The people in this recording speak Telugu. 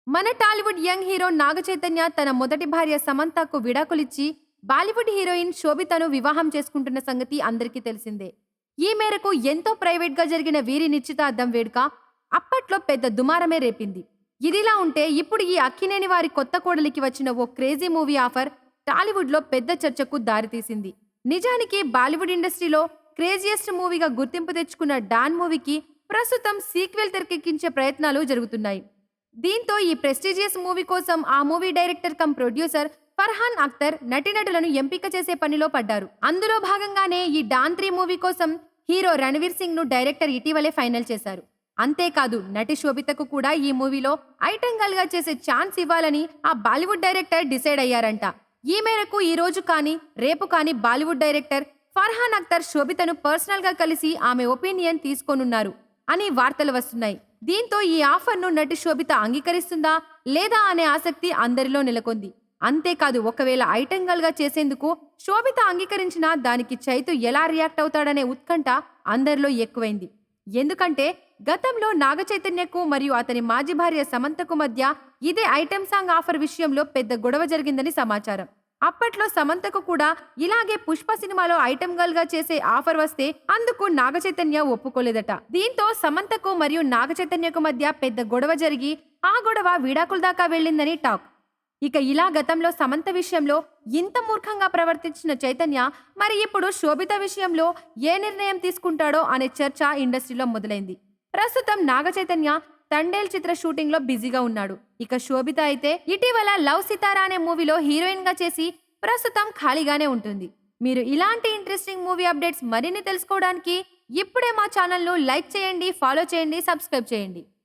మన టాలీవుడ్ యంగ్ హీరో నాగ చైతన్య తన మొదటి భార్య సమంతకు విడాకులిచ్చి బాలీవుడ్ హీరోయిన్ శోభితను వివాహం చేసుకుంటున్న సంగతి అందరికీ తెలిసిందే. ఈ మేరకు ఎంతో ప్రైవేట్ గా జరిగిన వీరి నిశ్చితార్థం వేడుక అప్పట్లో పెద్ద దుమారమే రేపింది. ఇదిలా ఉంటే ఇప్పుడు ఈ అక్కినేని వారి కొత్త కోడలికి వచ్చిన ఓ క్రేజీ మూవీ ఆఫర్ టాలీవుడ్ లో పెద్ద చర్చకు దారితీసింది. నిజానికి బాలీవుడ్ ఇండస్ట్రీలో క్రేజియస్ట్ మూవీగా గుర్తింపు తెచ్చుకున్న డాన్ మూవీకి ప్రస్తుతం సీక్వెల్ తెరకెక్కించే ప్రయత్నాలు జరుగుతున్నాయి. దీంతో ఈ ప్రెస్టీజియస్ మూవీ కోసం ఆ movie director cum producer Farhan Akhtar నటీనటులను ఎంపిక చేసే పనిలో పడ్డారు. అందులో భాగంగానే ఈ డాన్ 3 మూవీ కోసం హీరో రణవీర్ సింగ్ ను డైరెక్టర్ ఇటీవలే ఫైనల్ చేశారు. అంతేకాదు నటి శోభితకు కూడా ఈ మూవీలో ఐటెం గర్ల్ గా చేసే ఛాన్స్ ఇవ్వాలని ఆ బాలీవుడ్ డైరెక్టర్ డిసైడ్ అయ్యారంట. ఈ మేరకు ఈ రోజు కానీ రేపు కానీ బాలీవుడ్ డైరెక్టర్ ఫర్హాన్ అఖ్తర్ శోభితను పర్సనల్ గా కలిసి ఆమె ఒపీనియన్ తీసుకోనున్నారు అని వార్తలు వస్తున్నాయి. దీంతో ఈ ఆఫర్ను నటి శోభిత అంగీకరిస్తుందా లేదా అనే ఆసక్తి అందరిలో నెలకొంది. అంతేకాదు ఒకవేళ ఐటెం గర్ల్ గా చేసేందుకు శోభిత అంగీకరించినా దానికి చైతు ఎలా రియాక్ట్ అవుతాడనే ఉత్కంఠ అందరిలో ఎక్కువైంది. ఎందుకంటే గతంలో నాగ చైతన్యకు మరియు అతని మాజీ భార్య సమంతకు మధ్య ఇదే ఐటెం సాంగ్ ఆఫర్ విషయంలో పెద్ద గొడవ జరిగిందని సమాచారం. అప్పట్లో సమంతకు కూడా ఇలాగే పుష్ప సినిమాలో ఐటెం గర్ల్ గా చేసే ఆఫర్ వస్తే అందుకు నాగ చైతన్య ఒప్పుకోలేదట. దీంతో సమంతకు మరియు నాగ చైతన్యకు మధ్య పెద్ద గొడవ జరిగి ఆ గొడవ విడాకుల దాకా వెళ్ళిందని టాక్. ఇక ఇలా గతంలో సమంత విషయంలో ఇంత మూర్ఖంగా ప్రవర్తించిన చైతన్య మరి ఇప్పుడు శోభిత విషయంలో ఏ నిర్ణయం తీసుకుంటాడో అనే చర్చ ఇండస్ట్రీలో మొదలైంది. ప్రస్తుతం నాగ చైతన్య తండేల్ చిత్ర షూటింగ్ లో బిజీగా ఉన్నాడు. ఇక శోభిత అయితే ఇటీవల లవ్ సితారా అనే మూవీలో హీరోయిన్ గా చేసి ప్రస్తుతం ఖాళీగానే ఉంటుంది. మీరు ఇలాంటి ఇంట్రెస్టింగ్ మూవీ అప్డేట్స్ మరిన్ని తెలుసుకోవడానికి ఇప్పుడే మా ఛానల్ ను లైక్ చేయండి, ఫాలో చేయండి, సబ్స్క్రైబ్ చేయండి.